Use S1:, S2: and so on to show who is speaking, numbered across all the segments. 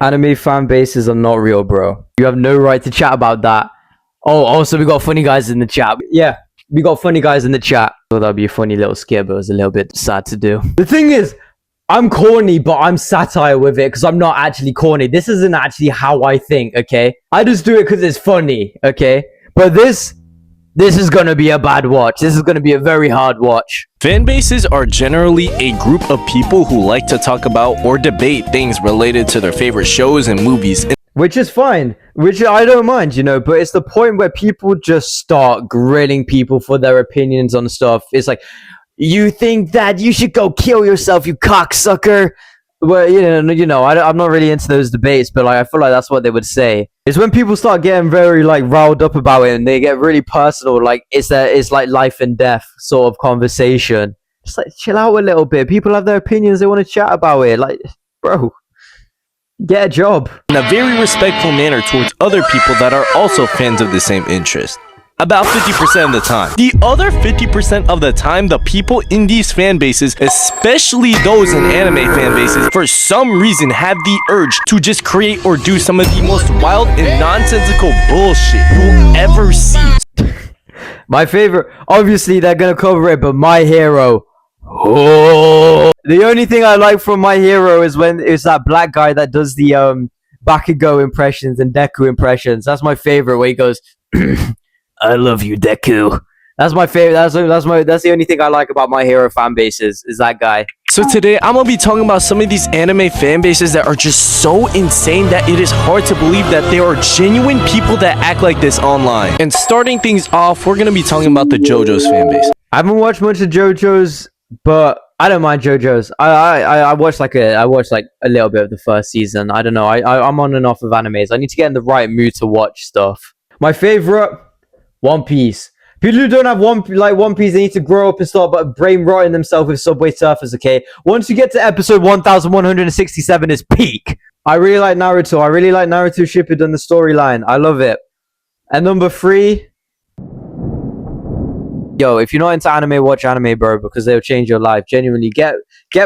S1: Anime fan bases are not real, bro. You have no right to chat about that. Oh, also we got funny guys in the chat. Yeah, we got funny guys in the chat. Thought that'd be a funny little skit, but it was a little bit sad to do. The thing is, I'm corny, but I'm satire with it because I'm not actually corny. This isn't actually how I think, okay? I just do it because it's funny, okay? But this is gonna be a bad watch. This is gonna be a very hard watch.
S2: Fan bases are generally a group of people who like to talk about or debate things related to their favorite shows and movies.
S1: Which is fine, which I don't mind, you know, but it's the point where people just start grilling people for their opinions on stuff. It's like, you think that you should go kill yourself, you cocksucker? Well, I'm not really into those debates, but like I feel like that's what they would say. It's when people start getting very like riled up about it and they get really personal, like it's like life and death sort of conversation. Just like chill out a little bit. People have their opinions, they want to chat about it. Like, bro, get a job.
S2: In a very respectful manner towards other people that are also fans of the same interest. About 50% of the time. The other 50% of the time, the people in these fan bases, especially those in anime fan bases, for some reason have the urge to just create or do some of the most wild and nonsensical bullshit you'll ever see.
S1: My favorite, obviously they're gonna cover it, but My Hero. Oh, the only thing I like from My Hero is when it's that black guy that does the Bakugo impressions and Deku impressions. That's my favorite, where he goes, I love you, Deku. That's my favorite. That's the only thing I like about My Hero fan bases is that guy.
S2: So today I'm gonna be talking about some of these anime fan bases that are just so insane that it is hard to believe that there are genuine people that act like this online. And starting things off, we're gonna be talking about the JoJo's fan base.
S1: I haven't watched much of JoJo's, but I don't mind JoJo's. I watched like a little bit of the first season. I don't know. I'm on and off of animes. I need to get in the right mood to watch stuff. My favorite, One Piece. People who don't have One Piece, they need to grow up and start brain rotting themselves with Subway Surfers, okay? Once you get to episode 1167 is peak. I really like Naruto. I really like Naruto Shippuden, the storyline. I love it. And number 3... Yo, if you're not into anime, watch anime, bro, because they'll change your life. Genuinely, get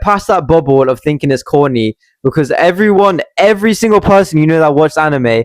S1: past that bubble of thinking it's corny, because every single person you know that watched anime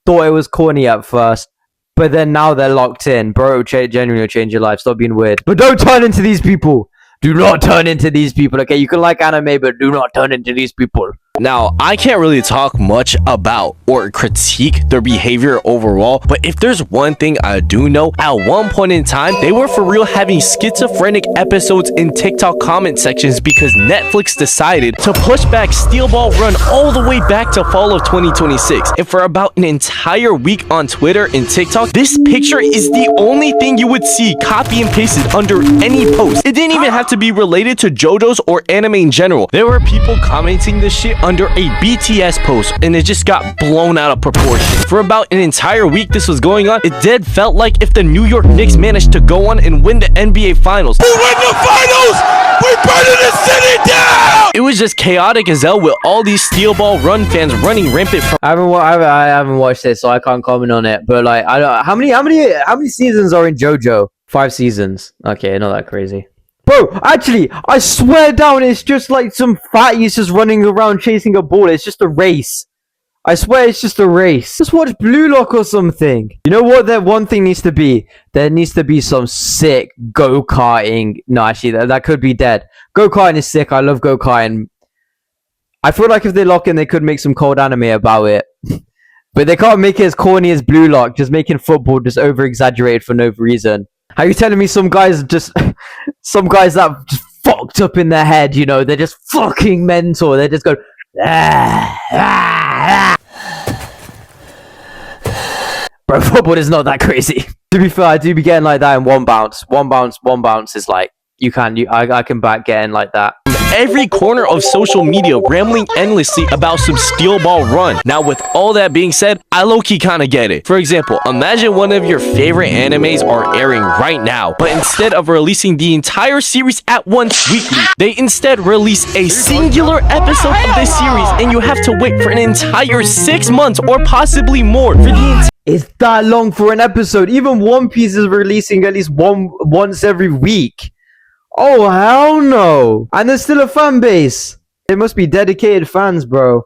S1: thought it was corny at first. But then now they're locked in. Bro, genuinely change your life. Stop being weird. But don't turn into these people. Do not turn into these people, okay? You can like anime, but do not turn into these people.
S2: Now, I can't really talk much about or critique their behavior overall, but if there's one thing I do know, at one point in time, they were for real having schizophrenic episodes in TikTok comment sections because Netflix decided to push back Steel Ball Run all the way back to fall of 2026. And for about an entire week on Twitter and TikTok, this picture is the only thing you would see copy and pasted under any post. It didn't even have to be related to JoJo's or anime in general. There were people commenting this shit under a BTS post, and it just got blown out of proportion. For about an entire week this was going on, it dead felt like if the New York Knicks managed to go on and win the NBA Finals.
S3: We win the finals! We burning the city down!
S2: It was just chaotic as hell with all these Steel Ball Run fans running rampant from...
S1: I haven't watched it, so I can't comment on it. But like, I don't. How many seasons are in JoJo? 5 seasons. Okay, not that crazy. Bro, actually, I swear down, it's just like some fatties just running around chasing a ball. It's just a race. I swear it's just a race. Just watch Blue Lock or something. You know what that one thing needs to be? There needs to be some sick go-karting. No, actually, that could be dead. Go-karting is sick. I love go-karting. I feel like if they lock in, they could make some cold anime about it. But they can't make it as corny as Blue Lock, just making football just over-exaggerated for no reason. Are you telling me some guys that just fucked up in their head, you know, they're just fucking mental. They just go, Bro, football is not that crazy. To be fair, I do be getting like that in one bounce. One bounce is like, I can back getting like that.
S2: Every corner of social media rambling endlessly about some Steel Ball Run. Now, with all that being said, I low-key kind of get it. For example, imagine one of your favorite animes are airing right now, but instead of releasing the entire series at once weekly, they instead release a singular episode of this series, and you have to wait for an entire 6 months or possibly more for the
S1: It's that long for an episode. Even One Piece is releasing at least once every week. Oh, hell no. And there's still a fan base. They must be dedicated fans, bro.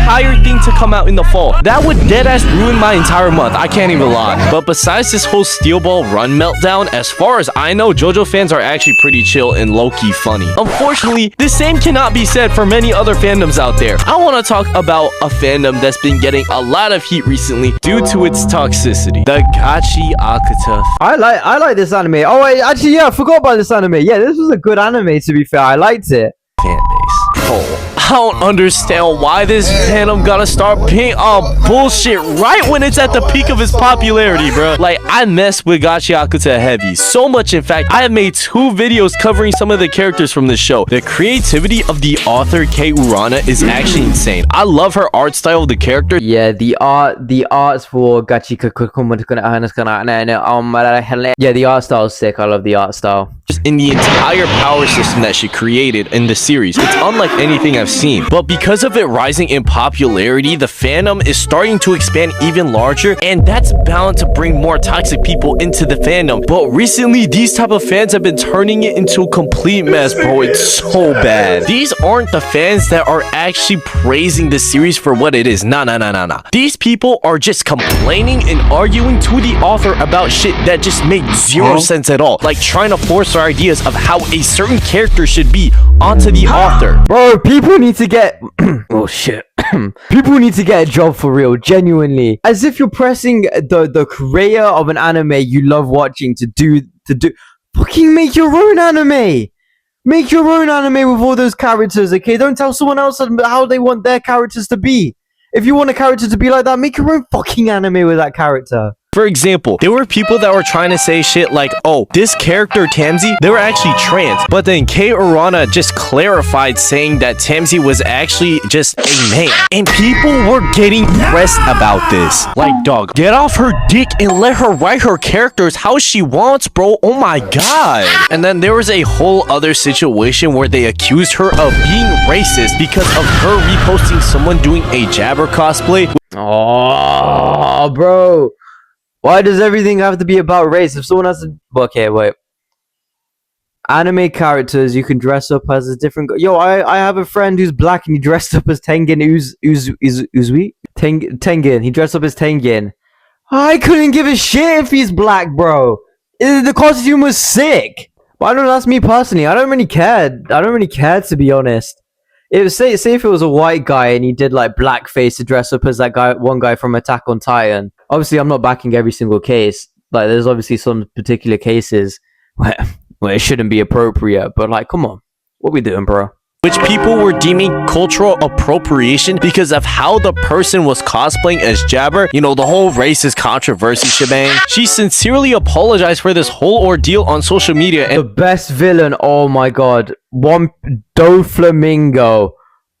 S2: entire thing to come out in the fall. That would deadass ruin my entire month. I can't even lie. But besides this whole Steel Ball Run meltdown, as far as I know, JoJo fans are actually pretty chill and low-key funny. Unfortunately, the same cannot be said for many other fandoms out there. I want to talk about a fandom that's been getting a lot of heat recently due to its toxicity. The Gachi Akuta
S1: I like this anime. Oh wait, actually, yeah, I forgot about this anime. Yeah, this was a good anime, to be fair. I liked it.
S2: fan base. Oh, I don't understand why this fandom gotta start being bullshit right when it's at the peak of its popularity, bro. Like, I mess with Gachi Akuta heavy. So much, in fact, I have made 2 videos covering some of the characters from this show. The creativity of the author, Kei Urana, is actually insane. I love her art style of the character.
S1: Yeah, the arts for Gachi yeah, the art style is sick. I love the art style.
S2: Just in the entire power system that she created in the series. It's unlike anything I've seen. But because of it rising in popularity, the fandom is starting to expand even larger, and that's bound to bring more toxic people into the fandom. But recently, these type of fans have been turning it into a complete mess, bro. It's so bad. These aren't the fans that are actually praising the series for what it is. Nah. These people are just complaining and arguing to the author about shit that just made zero sense at all. Like trying to force our ideas of how a certain character should be onto the author.
S1: Bro, people need to get oh shit. People need to get a job for real, genuinely. As if you're pressing the creator of an anime you love watching to do fucking make your own anime. Make your own anime with all those characters, okay? Don't tell someone else how they want their characters to be. If you want a character to be like that, make your own fucking anime with that character.
S2: For example, there were people that were trying to say shit like, oh, this character Tamsi, they were actually trans. But then Kei Urana just clarified saying that Tamsi was actually just a man. And people were getting pressed about this. Like, dog, get off her dick and let her write her characters how she wants, bro. Oh my god. And then there was a whole other situation where they accused her of being racist because of her reposting someone doing a Jabber cosplay.
S1: Oh, bro. Why does everything have to be about race? If someone has to... Okay, wait. Anime characters, you can dress up as a different... Yo, I have a friend who's black and he dressed up as Tengen Uzui? Tengen. He dressed up as Tengen. I couldn't give a shit if he's black, bro. The costume was sick. But I don't know, that's me personally. I don't really care. To be honest. It was, say if it was a white guy and he did like blackface to dress up as that guy, one guy from Attack on Titan. Obviously, I'm not backing every single case. Like, there's obviously some particular cases where it shouldn't be appropriate. But like, come on, what we doing, bro?
S2: Which people were deeming cultural appropriation because of how the person was cosplaying as Jabber. You know, the whole racist controversy shebang. She sincerely apologized for this whole ordeal on social media. And
S1: the best villain, oh my god, Doflamingo.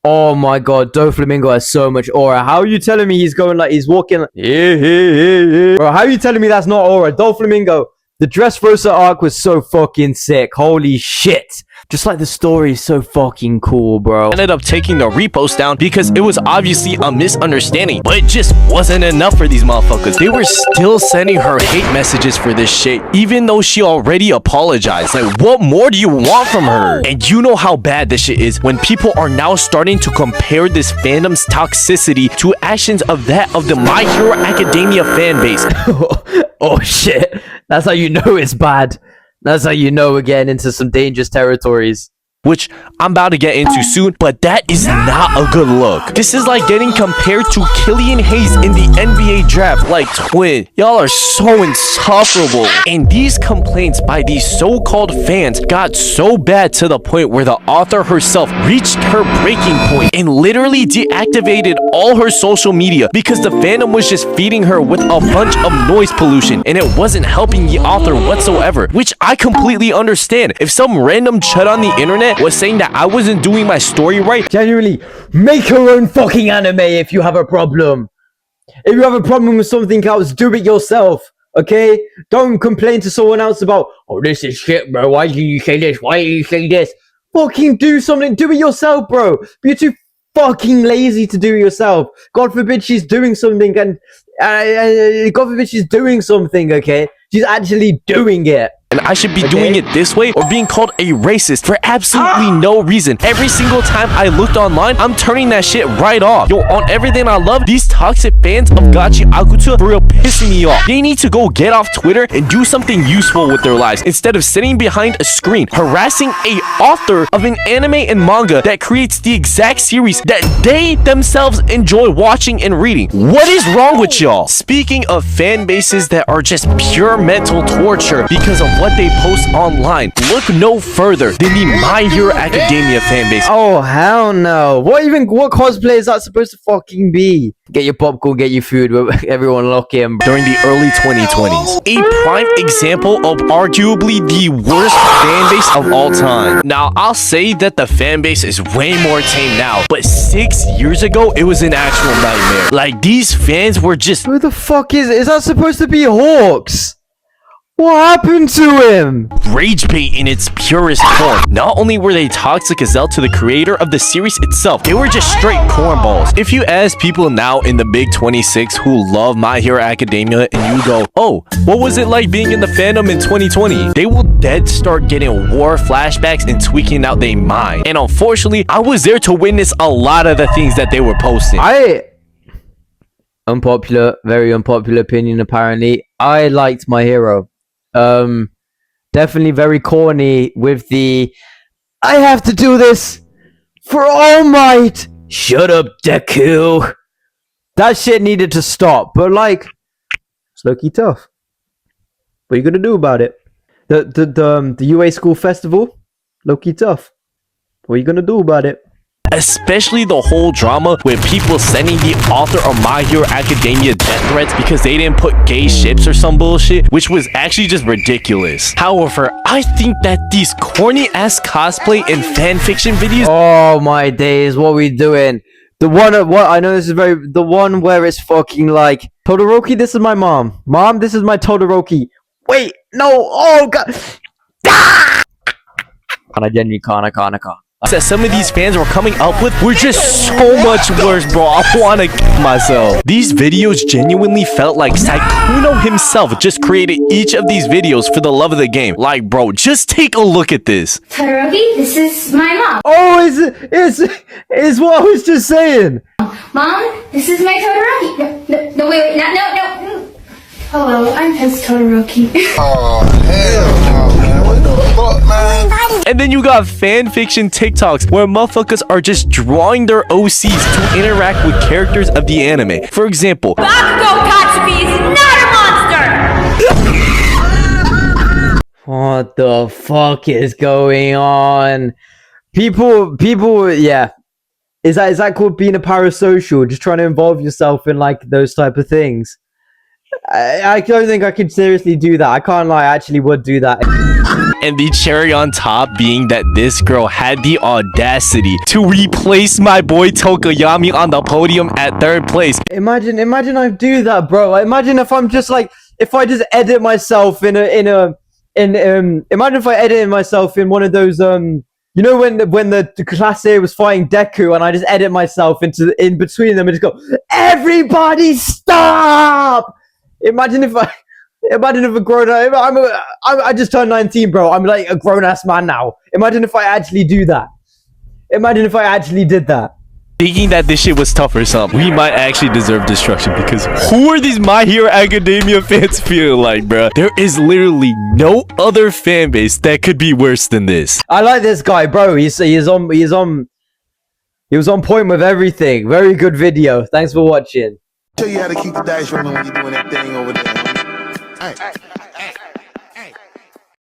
S1: Oh my god, Doflamingo has so much aura. How are you telling me he's going like he's walking like... Bro, how are you telling me that's not aura? Doflamingo, the Dressrosa arc was so fucking sick. Holy shit. Just like the story is so fucking cool, bro.
S2: Ended up taking the repost down because it was obviously a misunderstanding. But it just wasn't enough for these motherfuckers. They were still sending her hate messages for this shit, even though she already apologized. Like, what more do you want from her? And you know how bad this shit is when people are now starting to compare this fandom's toxicity to actions of that of the My Hero Academia fan base.
S1: Oh shit. That's how you know it's bad. That's how you know we're getting into some dangerous territories.
S2: Which I'm about to get into soon, but that is not a good look. This is like getting compared to Killian Hayes in the NBA draft. Like, twin, y'all are so insufferable. And these complaints by these so-called fans got so bad to the point where the author herself reached her breaking point and literally deactivated all her social media because the fandom was just feeding her with a bunch of noise pollution and it wasn't helping the author whatsoever, which I completely understand. If some random chud on the internet was saying that I wasn't doing my story right,
S1: genuinely, make your own fucking anime if you have a problem. If you have a problem with something else, do it yourself, okay? Don't complain to someone else about, oh, this is shit, bro. Why do you say this? Why do you say this? Fucking do something. Do it yourself, bro. But you're too fucking lazy to do it yourself. God forbid she's doing something and... God forbid she's doing something, okay? She's actually doing it.
S2: and I should be doing it this way or being called a racist for absolutely no reason. Every single time I looked online, I'm turning that shit right off. Yo, on everything I love, these toxic fans of Gachi Akuta for real pissing me off. They need to go get off Twitter and do something useful with their lives instead of sitting behind a screen harassing a author of an anime and manga that creates the exact series that they themselves enjoy watching and reading. What is wrong with y'all? Speaking of fan bases that are just pure mental torture because of what they post online, look no further than the My Hero Academia fan base.
S1: Oh hell no! What cosplay is that supposed to fucking be? Get your popcorn, get your food. Everyone lock in.
S2: During the early 2020s, a prime example of arguably the worst fan base of all time. Now, I'll say that the fan base is way more tame now, but 6 years ago, it was an actual nightmare. Like, these fans were just
S1: Who the fuck is that supposed to be Hawks? What happened to him?
S2: rage bait in its purest form. Not only were they toxic as hell to the creator of the series itself, they were just straight cornballs. If you ask people now in the big 26 who love My Hero Academia and you go, oh, what was it like being in the fandom in 2020? They will dead start getting war flashbacks and tweaking out their mind. And unfortunately, I was there to witness a lot of the things that they were posting.
S1: Very unpopular opinion apparently. I liked My Hero. Definitely very corny with the I have to do this for All Might. Shut up, Deku. That shit needed to stop. But like, it's low-key tough. What are you gonna do about it? The UA School Festival, low-key tough. What are you gonna do about it?
S2: Especially the whole drama with people sending the author of My Hero Academia death threats because they didn't put gay ships or some bullshit, which was actually just ridiculous. However, I think that these corny ass cosplay and fanfiction videos.
S1: Oh my days, what are we doing? The one the one where it's fucking like Todoroki, this is my mom. Mom, this is my Todoroki. Wait, no, oh god.
S2: That some of these fans were coming up with were just so much worse, bro. I wanna kill myself. These videos genuinely felt like Sykkuno himself just created each of these videos for the love of the game. Like, bro, just take a look at this.
S4: Todoroki, this is my mom.
S1: Oh, is what I was just saying.
S4: Mom, this is my Todoroki. No, wait, no. Hello, I'm his Todoroki.
S3: Oh, hell no, man. What the fuck, man?
S2: And then you got fanfiction TikToks where motherfuckers are just drawing their OCs to interact with characters of the anime. For example,
S5: Bakugo Katsubi is not a monster!
S1: What the fuck is going on? People, yeah. Is that called being a parasocial? Just trying to involve yourself in like those type of things? I don't think I could seriously do that. I can't lie, I actually would do that.
S2: and the cherry on top being that this girl had the audacity to replace my boy Tokoyami on the podium at 3rd place.
S1: Imagine I do that, bro. Imagine if I'm just like, if I just edit myself imagine if I edit myself in one of those you know when the class A was fighting Deku and I just edit myself in between them and just go, everybody stop! Imagine if a grown I just turned 19, bro. I'm like a grown ass man now. Imagine if I actually do that. Imagine if I actually did that.
S2: Thinking that this shit was tough or something, we might actually deserve destruction because who are these My Hero Academia fans feeling like, bro? There is literally no other fan base that could be worse than this.
S1: I like this guy, bro. He was on point with everything. Very good video. Thanks for watching.
S3: Tell you how to keep the dice rolling when you're doing that thing over there. All right.